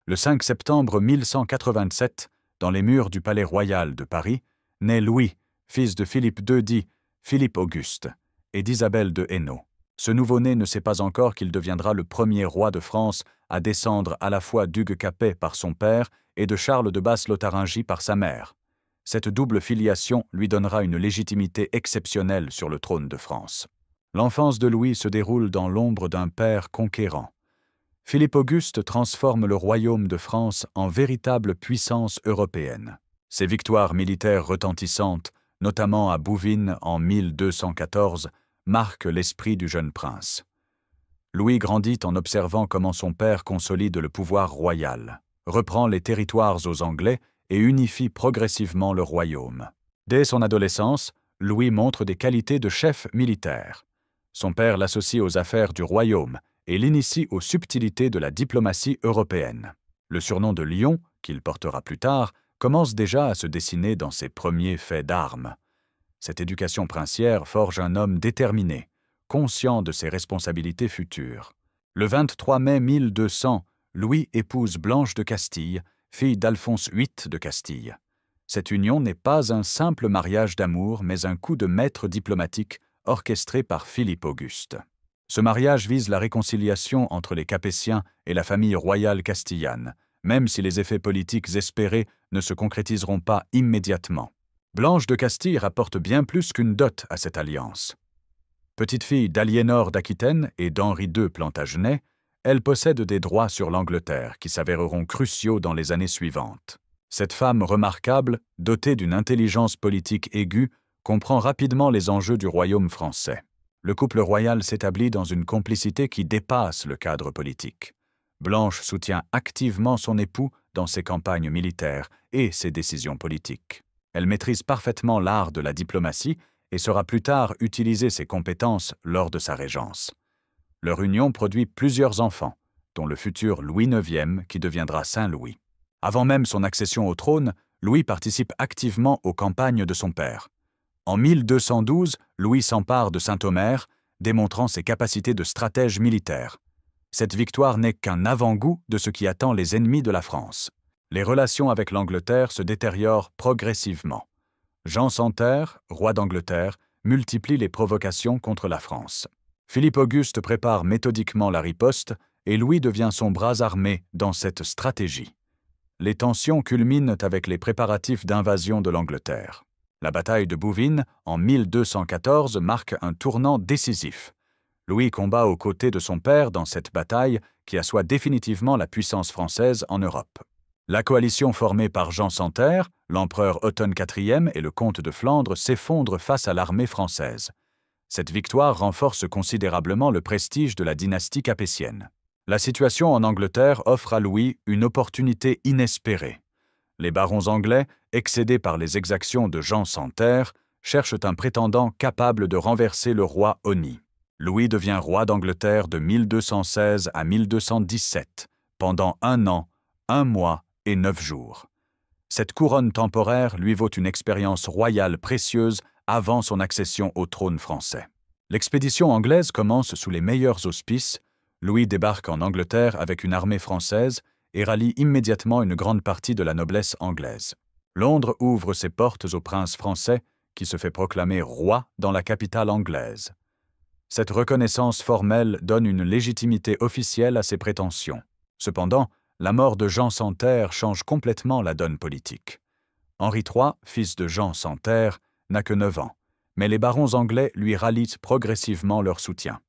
Le 5 septembre 1187, dans les murs du Palais royal de Paris, naît Louis, fils de Philippe II dit Philippe Auguste, et d'Isabelle de Hainaut. Ce nouveau-né ne sait pas encore qu'il deviendra le premier roi de France à descendre à la fois d'Hugues Capet par son père et de Charles de Basse-Lotharingie par sa mère. Cette double filiation lui donnera une légitimité exceptionnelle sur le trône de France. L'enfance de Louis se déroule dans l'ombre d'un père conquérant. Philippe Auguste transforme le royaume de France en véritable puissance européenne. Ses victoires militaires retentissantes, notamment à Bouvines en 1214, marquent l'esprit du jeune prince. Louis grandit en observant comment son père consolide le pouvoir royal, reprend les territoires aux Anglais et unifie progressivement le royaume. Dès son adolescence, Louis montre des qualités de chef militaire. Son père l'associe aux affaires du royaume et l'initie aux subtilités de la diplomatie européenne. Le surnom de Lion, qu'il portera plus tard, commence déjà à se dessiner dans ses premiers faits d'armes. Cette éducation princière forge un homme déterminé, conscient de ses responsabilités futures. Le 23 mai 1200, Louis épouse Blanche de Castille, fille d'Alphonse VIII de Castille. Cette union n'est pas un simple mariage d'amour, mais un coup de maître diplomatique orchestré par Philippe Auguste. Ce mariage vise la réconciliation entre les Capétiens et la famille royale castillane, même si les effets politiques espérés ne se concrétiseront pas immédiatement. Blanche de Castille rapporte bien plus qu'une dot à cette alliance. Petite fille d'Aliénor d'Aquitaine et d'Henri II Plantagenet, elle possède des droits sur l'Angleterre qui s'avéreront cruciaux dans les années suivantes. Cette femme remarquable, dotée d'une intelligence politique aiguë, comprend rapidement les enjeux du royaume français. Le couple royal s'établit dans une complicité qui dépasse le cadre politique. Blanche soutient activement son époux dans ses campagnes militaires et ses décisions politiques. Elle maîtrise parfaitement l'art de la diplomatie et saura plus tard utiliser ses compétences lors de sa régence. Leur union produit plusieurs enfants, dont le futur Louis IX qui deviendra Saint-Louis. Avant même son accession au trône, Louis participe activement aux campagnes de son père. En 1212, Louis s'empare de Saint-Omer, démontrant ses capacités de stratège militaire. Cette victoire n'est qu'un avant-goût de ce qui attend les ennemis de la France. Les relations avec l'Angleterre se détériorent progressivement. Jean sans Terre, roi d'Angleterre, multiplie les provocations contre la France. Philippe Auguste prépare méthodiquement la riposte et Louis devient son bras armé dans cette stratégie. Les tensions culminent avec les préparatifs d'invasion de l'Angleterre. La bataille de Bouvines, en 1214, marque un tournant décisif. Louis combat aux côtés de son père dans cette bataille qui assoit définitivement la puissance française en Europe. La coalition formée par Jean sans Terre, l'empereur Otton IV et le comte de Flandre s'effondre face à l'armée française. Cette victoire renforce considérablement le prestige de la dynastie capétienne. La situation en Angleterre offre à Louis une opportunité inespérée. Les barons anglais, excédés par les exactions de Jean sans Terre, cherchent un prétendant capable de renverser le roi honni. Louis devient roi d'Angleterre de 1216 à 1217, pendant 1 an, 1 mois et 9 jours. Cette couronne temporaire lui vaut une expérience royale précieuse avant son accession au trône français. L'expédition anglaise commence sous les meilleurs auspices. Louis débarque en Angleterre avec une armée française et rallie immédiatement une grande partie de la noblesse anglaise. Londres ouvre ses portes au prince français qui se fait proclamer roi dans la capitale anglaise. Cette reconnaissance formelle donne une légitimité officielle à ses prétentions. Cependant, la mort de Jean sans Terre change complètement la donne politique. Henri III, fils de Jean sans Terre, n'a que 9 ans, mais les barons anglais lui rallient progressivement leur soutien.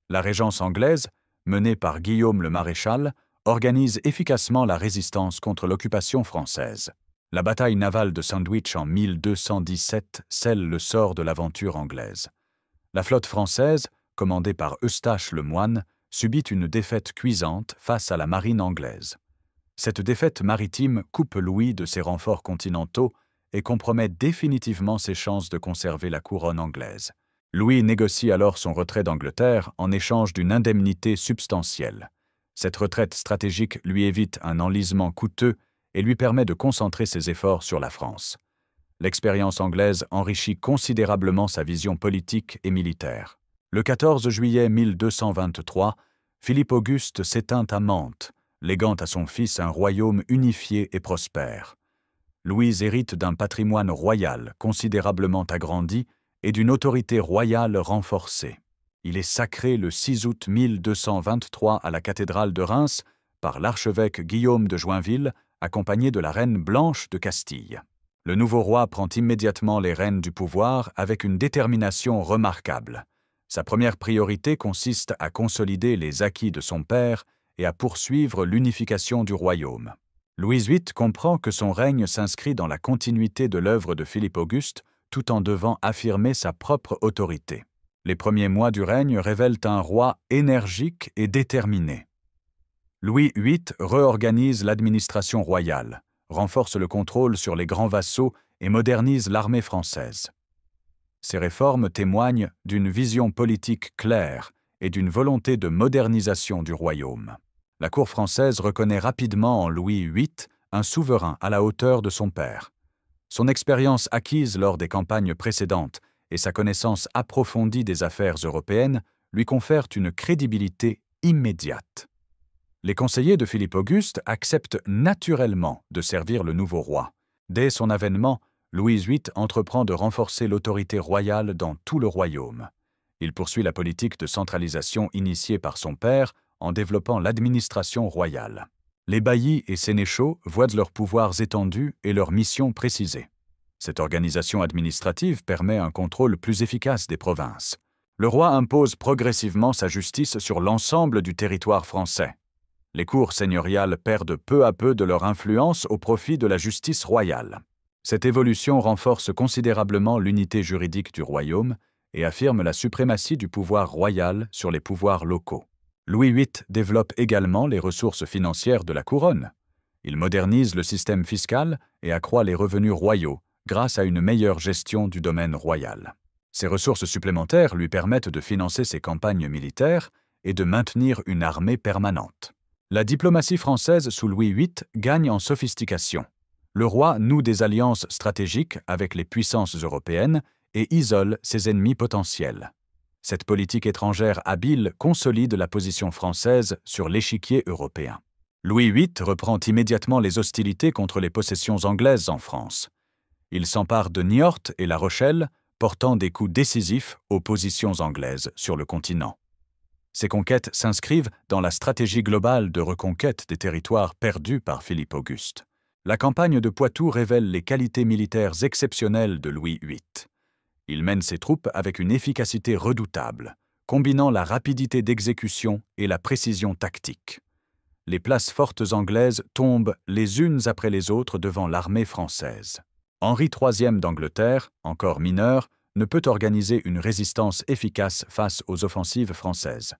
La régence anglaise, menée par Guillaume le Maréchal, organise efficacement la résistance contre l'occupation française. La bataille navale de Sandwich en 1217 scelle le sort de l'aventure anglaise. La flotte française, commandée par Eustache le Moine, subit une défaite cuisante face à la marine anglaise. Cette défaite maritime coupe Louis de ses renforts continentaux et compromet définitivement ses chances de conserver la couronne anglaise. Louis négocie alors son retrait d'Angleterre en échange d'une indemnité substantielle. Cette retraite stratégique lui évite un enlisement coûteux et lui permet de concentrer ses efforts sur la France. L'expérience anglaise enrichit considérablement sa vision politique et militaire. Le 14 juillet 1223, Philippe Auguste s'éteint à Mantes, léguant à son fils un royaume unifié et prospère. Louis hérite d'un patrimoine royal considérablement agrandi et d'une autorité royale renforcée. Il est sacré le 6 août 1223 à la cathédrale de Reims par l'archevêque Guillaume de Joinville, accompagné de la reine Blanche de Castille. Le nouveau roi prend immédiatement les rênes du pouvoir avec une détermination remarquable. Sa première priorité consiste à consolider les acquis de son père et à poursuivre l'unification du royaume. Louis VIII comprend que son règne s'inscrit dans la continuité de l'œuvre de Philippe Auguste, tout en devant affirmer sa propre autorité. Les premiers mois du règne révèlent un roi énergique et déterminé. Louis VIII réorganise l'administration royale, renforce le contrôle sur les grands vassaux et modernise l'armée française. Ces réformes témoignent d'une vision politique claire et d'une volonté de modernisation du royaume. La cour française reconnaît rapidement en Louis VIII un souverain à la hauteur de son père. Son expérience acquise lors des campagnes précédentes et sa connaissance approfondie des affaires européennes lui confèrent une crédibilité immédiate. Les conseillers de Philippe Auguste acceptent naturellement de servir le nouveau roi. Dès son avènement, Louis VIII entreprend de renforcer l'autorité royale dans tout le royaume. Il poursuit la politique de centralisation initiée par son père en développant l'administration royale. Les baillis et sénéchaux voient leurs pouvoirs étendus et leurs missions précisées. Cette organisation administrative permet un contrôle plus efficace des provinces. Le roi impose progressivement sa justice sur l'ensemble du territoire français. Les cours seigneuriales perdent peu à peu de leur influence au profit de la justice royale. Cette évolution renforce considérablement l'unité juridique du royaume et affirme la suprématie du pouvoir royal sur les pouvoirs locaux. Louis VIII développe également les ressources financières de la couronne. Il modernise le système fiscal et accroît les revenus royaux grâce à une meilleure gestion du domaine royal. Ces ressources supplémentaires lui permettent de financer ses campagnes militaires et de maintenir une armée permanente. La diplomatie française sous Louis VIII gagne en sophistication. Le roi noue des alliances stratégiques avec les puissances européennes et isole ses ennemis potentiels. Cette politique étrangère habile consolide la position française sur l'échiquier européen. Louis VIII reprend immédiatement les hostilités contre les possessions anglaises en France. Il s'empare de Niort et La Rochelle, portant des coups décisifs aux positions anglaises sur le continent. Ces conquêtes s'inscrivent dans la stratégie globale de reconquête des territoires perdus par Philippe Auguste. La campagne de Poitou révèle les qualités militaires exceptionnelles de Louis VIII. Il mène ses troupes avec une efficacité redoutable, combinant la rapidité d'exécution et la précision tactique. Les places fortes anglaises tombent les unes après les autres devant l'armée française. Henri III d'Angleterre, encore mineur, ne peut organiser une résistance efficace face aux offensives françaises.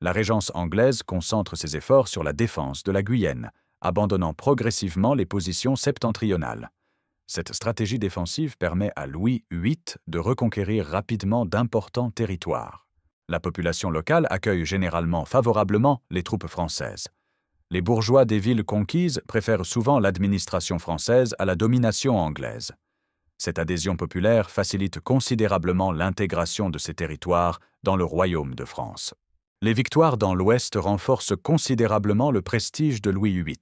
La régence anglaise concentre ses efforts sur la défense de la Guyenne, abandonnant progressivement les positions septentrionales. Cette stratégie défensive permet à Louis VIII de reconquérir rapidement d'importants territoires. La population locale accueille généralement favorablement les troupes françaises. Les bourgeois des villes conquises préfèrent souvent l'administration française à la domination anglaise. Cette adhésion populaire facilite considérablement l'intégration de ces territoires dans le royaume de France. Les victoires dans l'Ouest renforcent considérablement le prestige de Louis VIII.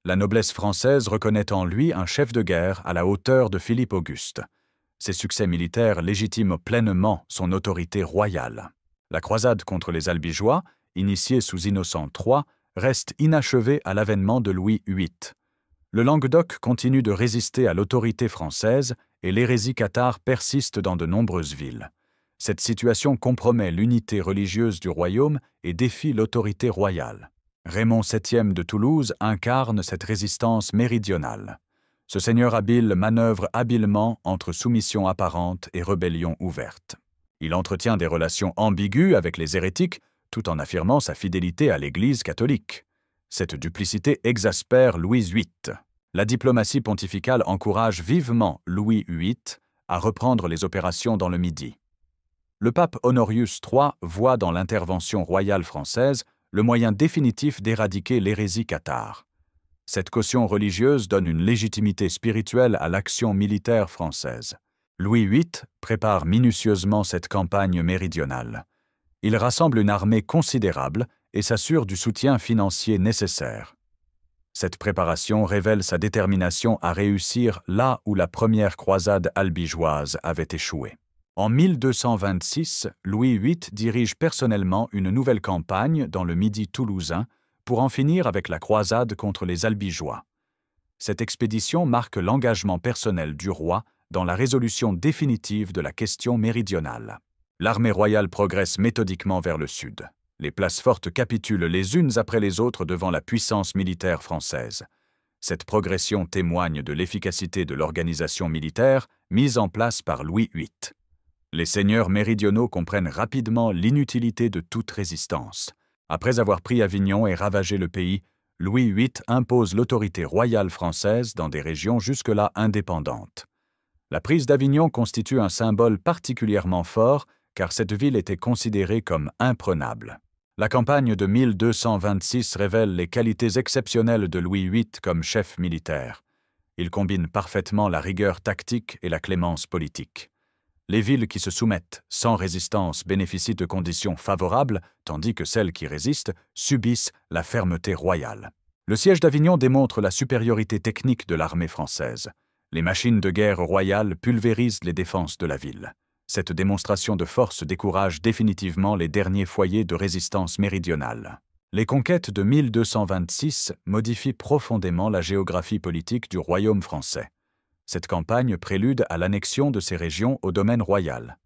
La noblesse française reconnaît en lui un chef de guerre à la hauteur de Philippe Auguste. Ses succès militaires légitiment pleinement son autorité royale. La croisade contre les Albigeois, initiée sous Innocent III, reste inachevée à l'avènement de Louis VIII. Le Languedoc continue de résister à l'autorité française et l'hérésie cathare persiste dans de nombreuses villes. Cette situation compromet l'unité religieuse du royaume et défie l'autorité royale. Raymond VII de Toulouse incarne cette résistance méridionale. Ce seigneur habile manœuvre habilement entre soumission apparente et rébellion ouverte. Il entretient des relations ambiguës avec les hérétiques tout en affirmant sa fidélité à l'Église catholique. Cette duplicité exaspère Louis VIII. La diplomatie pontificale encourage vivement Louis VIII à reprendre les opérations dans le Midi. Le pape Honorius III voit dans l'intervention royale française le moyen définitif d'éradiquer l'hérésie cathare. Cette caution religieuse donne une légitimité spirituelle à l'action militaire française. Louis VIII prépare minutieusement cette campagne méridionale. Il rassemble une armée considérable et s'assure du soutien financier nécessaire. Cette préparation révèle sa détermination à réussir là où la première croisade albigeoise avait échoué. En 1226, Louis VIII dirige personnellement une nouvelle campagne dans le Midi toulousain pour en finir avec la croisade contre les albigeois. Cette expédition marque l'engagement personnel du roi dans la résolution définitive de la question méridionale. L'armée royale progresse méthodiquement vers le sud. Les places fortes capitulent les unes après les autres devant la puissance militaire française. Cette progression témoigne de l'efficacité de l'organisation militaire mise en place par Louis VIII. Les seigneurs méridionaux comprennent rapidement l'inutilité de toute résistance. Après avoir pris Avignon et ravagé le pays, Louis VIII impose l'autorité royale française dans des régions jusque-là indépendantes. La prise d'Avignon constitue un symbole particulièrement fort car cette ville était considérée comme imprenable. La campagne de 1226 révèle les qualités exceptionnelles de Louis VIII comme chef militaire. Il combine parfaitement la rigueur tactique et la clémence politique. Les villes qui se soumettent sans résistance bénéficient de conditions favorables, tandis que celles qui résistent subissent la fermeté royale. Le siège d'Avignon démontre la supériorité technique de l'armée française. Les machines de guerre royales pulvérisent les défenses de la ville. Cette démonstration de force décourage définitivement les derniers foyers de résistance méridionale. Les conquêtes de 1226 modifient profondément la géographie politique du royaume français. Cette campagne prélude à l'annexion de ces régions au domaine royal.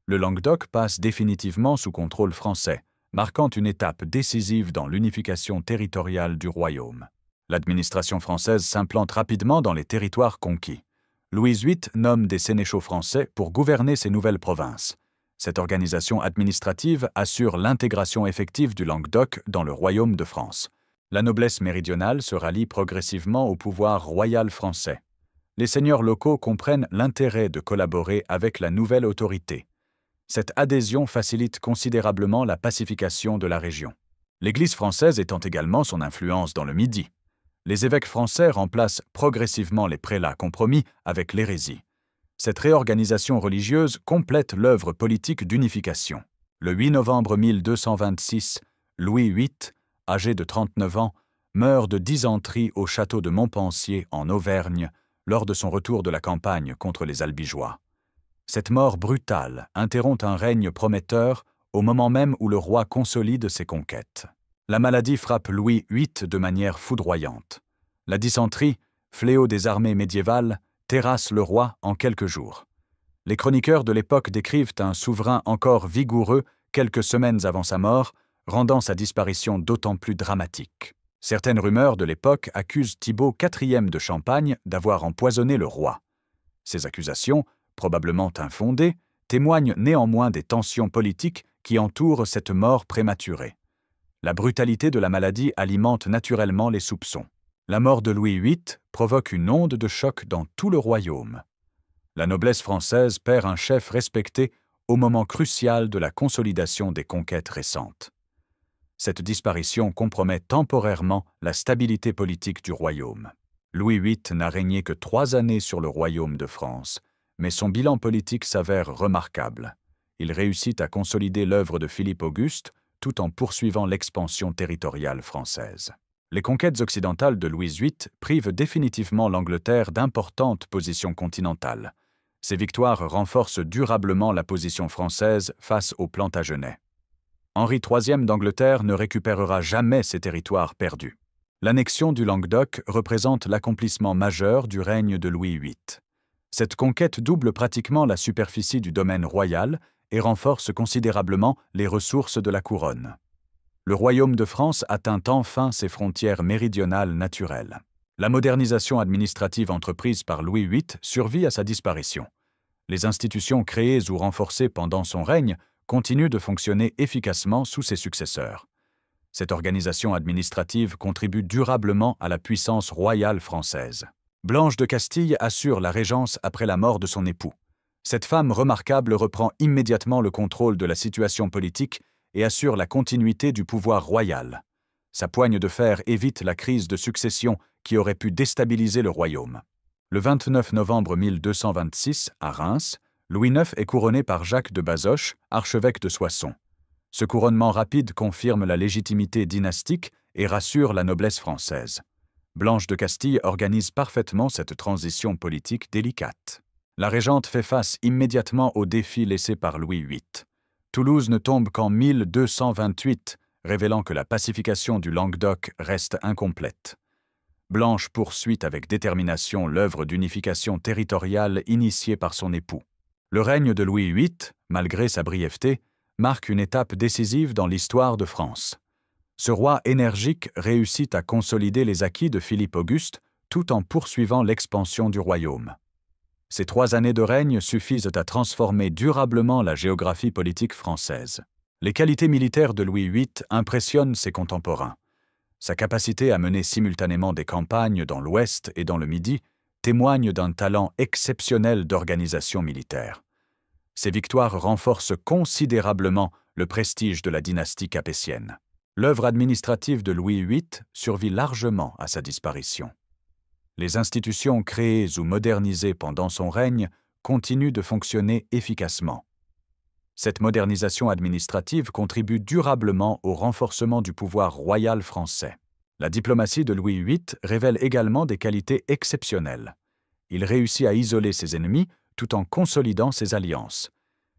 Le Languedoc passe définitivement sous contrôle français, marquant une étape décisive dans l'unification territoriale du royaume. L'administration française s'implante rapidement dans les territoires conquis. Louis VIII nomme des sénéchaux français pour gouverner ces nouvelles provinces. Cette organisation administrative assure l'intégration effective du Languedoc dans le royaume de France. La noblesse méridionale se rallie progressivement au pouvoir royal français. Les seigneurs locaux comprennent l'intérêt de collaborer avec la nouvelle autorité. Cette adhésion facilite considérablement la pacification de la région. L'Église française étend également son influence dans le Midi. Les évêques français remplacent progressivement les prélats compromis avec l'hérésie. Cette réorganisation religieuse complète l'œuvre politique d'unification. Le 8 novembre 1226, Louis VIII, âgé de 39 ans, meurt de dysenterie au château de Montpensier en Auvergne, lors de son retour de la campagne contre les albigeois. Cette mort brutale interrompt un règne prometteur au moment même où le roi consolide ses conquêtes. La maladie frappe Louis VIII de manière foudroyante. La dysenterie, fléau des armées médiévales, terrasse le roi en quelques jours. Les chroniqueurs de l'époque décrivent un souverain encore vigoureux quelques semaines avant sa mort, rendant sa disparition d'autant plus dramatique. Certaines rumeurs de l'époque accusent Thibaut IV de Champagne d'avoir empoisonné le roi. Ces accusations, probablement infondées, témoignent néanmoins des tensions politiques qui entourent cette mort prématurée. La brutalité de la maladie alimente naturellement les soupçons. La mort de Louis VIII provoque une onde de choc dans tout le royaume. La noblesse française perd un chef respecté au moment crucial de la consolidation des conquêtes récentes. Cette disparition compromet temporairement la stabilité politique du royaume. Louis VIII n'a régné que 3 années sur le royaume de France, mais son bilan politique s'avère remarquable. Il réussit à consolider l'œuvre de Philippe Auguste tout en poursuivant l'expansion territoriale française. Les conquêtes occidentales de Louis VIII privent définitivement l'Angleterre d'importantes positions continentales. Ces victoires renforcent durablement la position française face aux Plantagenets. Henri III d'Angleterre ne récupérera jamais ces territoires perdus. L'annexion du Languedoc représente l'accomplissement majeur du règne de Louis VIII. Cette conquête double pratiquement la superficie du domaine royal et renforce considérablement les ressources de la couronne. Le royaume de France atteint enfin ses frontières méridionales naturelles. La modernisation administrative entreprise par Louis VIII survit à sa disparition. Les institutions créées ou renforcées pendant son règne continuent de fonctionner efficacement sous ses successeurs. Cette organisation administrative contribue durablement à la puissance royale française. Blanche de Castille assure la régence après la mort de son époux. Cette femme remarquable reprend immédiatement le contrôle de la situation politique et assure la continuité du pouvoir royal. Sa poigne de fer évite la crise de succession qui aurait pu déstabiliser le royaume. Le 29 novembre 1226, à Reims, Louis IX est couronné par Jacques de Bazoches, archevêque de Soissons. Ce couronnement rapide confirme la légitimité dynastique et rassure la noblesse française. Blanche de Castille organise parfaitement cette transition politique délicate. La régente fait face immédiatement aux défis laissés par Louis VIII. Toulouse ne tombe qu'en 1228, révélant que la pacification du Languedoc reste incomplète. Blanche poursuit avec détermination l'œuvre d'unification territoriale initiée par son époux. Le règne de Louis VIII, malgré sa brièveté, marque une étape décisive dans l'histoire de France. Ce roi énergique réussit à consolider les acquis de Philippe Auguste tout en poursuivant l'expansion du royaume. Ces 3 années de règne suffisent à transformer durablement la géographie politique française. Les qualités militaires de Louis VIII impressionnent ses contemporains. Sa capacité à mener simultanément des campagnes dans l'Ouest et dans le Midi témoigne d'un talent exceptionnel d'organisation militaire. Ces victoires renforcent considérablement le prestige de la dynastie capétienne. L'œuvre administrative de Louis VIII survit largement à sa disparition. Les institutions créées ou modernisées pendant son règne continuent de fonctionner efficacement. Cette modernisation administrative contribue durablement au renforcement du pouvoir royal français. La diplomatie de Louis VIII révèle également des qualités exceptionnelles. Il réussit à isoler ses ennemis tout en consolidant ses alliances.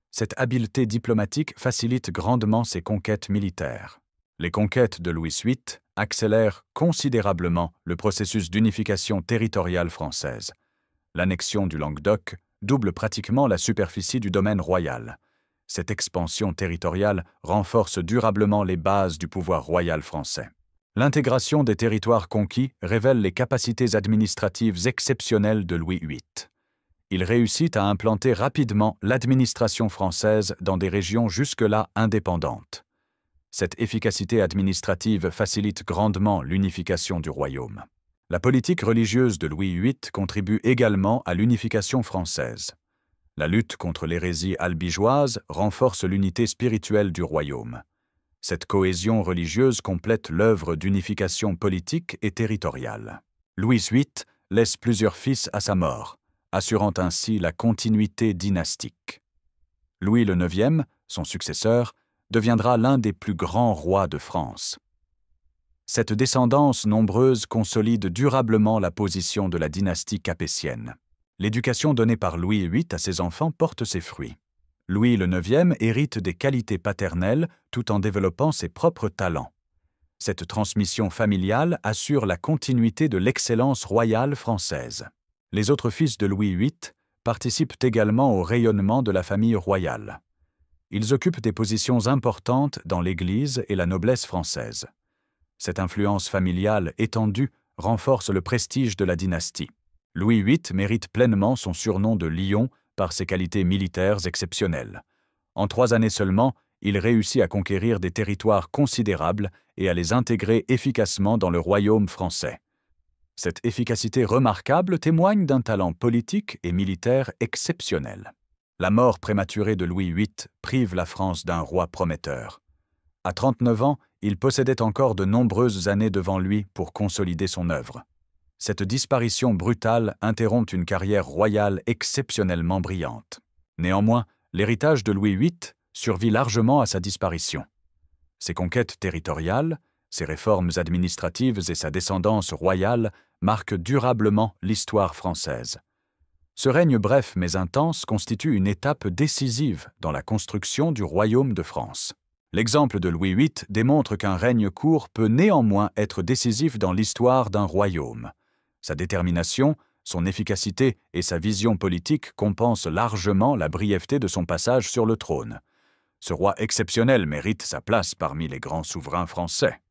Cette habileté diplomatique facilite grandement ses conquêtes militaires. Les conquêtes de Louis VIII accélèrent considérablement le processus d'unification territoriale française. L'annexion du Languedoc double pratiquement la superficie du domaine royal. Cette expansion territoriale renforce durablement les bases du pouvoir royal français. L'intégration des territoires conquis révèle les capacités administratives exceptionnelles de Louis VIII. Il réussit à implanter rapidement l'administration française dans des régions jusque-là indépendantes. Cette efficacité administrative facilite grandement l'unification du royaume. La politique religieuse de Louis VIII contribue également à l'unification française. La lutte contre l'hérésie albigeoise renforce l'unité spirituelle du royaume. Cette cohésion religieuse complète l'œuvre d'unification politique et territoriale. Louis VIII laisse plusieurs fils à sa mort, assurant ainsi la continuité dynastique. Louis IX, son successeur, deviendra l'un des plus grands rois de France. Cette descendance nombreuse consolide durablement la position de la dynastie capétienne. L'éducation donnée par Louis VIII à ses enfants porte ses fruits. Louis IX hérite des qualités paternelles tout en développant ses propres talents. Cette transmission familiale assure la continuité de l'excellence royale française. Les autres fils de Louis VIII participent également au rayonnement de la famille royale. Ils occupent des positions importantes dans l'Église et la noblesse française. Cette influence familiale étendue renforce le prestige de la dynastie. Louis VIII mérite pleinement son surnom de Lion par ses qualités militaires exceptionnelles. En 3 années seulement, il réussit à conquérir des territoires considérables et à les intégrer efficacement dans le royaume français. Cette efficacité remarquable témoigne d'un talent politique et militaire exceptionnel. La mort prématurée de Louis VIII prive la France d'un roi prometteur. À 39 ans, il possédait encore de nombreuses années devant lui pour consolider son œuvre. Cette disparition brutale interrompt une carrière royale exceptionnellement brillante. Néanmoins, l'héritage de Louis VIII survit largement à sa disparition. Ses conquêtes territoriales, ses réformes administratives et sa descendance royale marquent durablement l'histoire française. Ce règne bref mais intense constitue une étape décisive dans la construction du royaume de France. L'exemple de Louis VIII démontre qu'un règne court peut néanmoins être décisif dans l'histoire d'un royaume. Sa détermination, son efficacité et sa vision politique compensent largement la brièveté de son passage sur le trône. Ce roi exceptionnel mérite sa place parmi les grands souverains français.